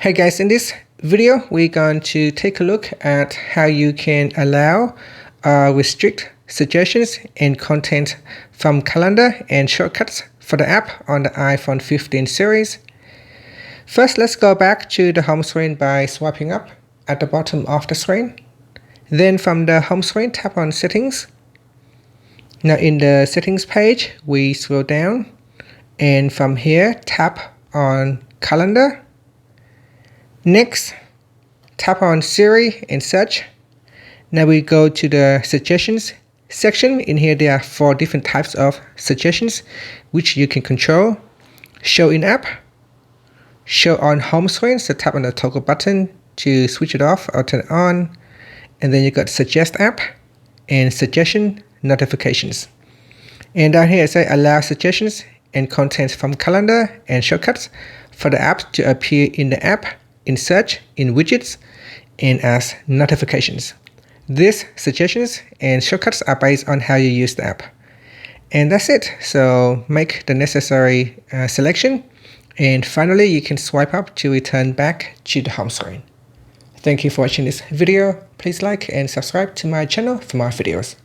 Hey guys, in this video we're going to take a look at how you can allow restrict suggestions and content from calendar and shortcuts for the app on the iPhone 15 series. First, let's go back to the home screen by swiping up at the bottom of the screen. Then from the home screen, tap on settings. Now in the settings page, we scroll down and from here tap on calendar. Next, tap on Siri and search. Now we go to the suggestions section. In here there are 4 different types of suggestions which you can control. Show in app, show on home screen, so tap on the toggle button to switch it off or turn it on. And then you got suggest app and suggestion notifications. And down here it says allow suggestions and contents from calendar and shortcuts for the app to appear in the app, in search, in widgets, and as notifications. These suggestions and shortcuts are based on how you use the app. And that's it. So make the necessary selection. And finally, you can swipe up to return back to the home screen. Thank you for watching this video. Please like and subscribe to my channel for more videos.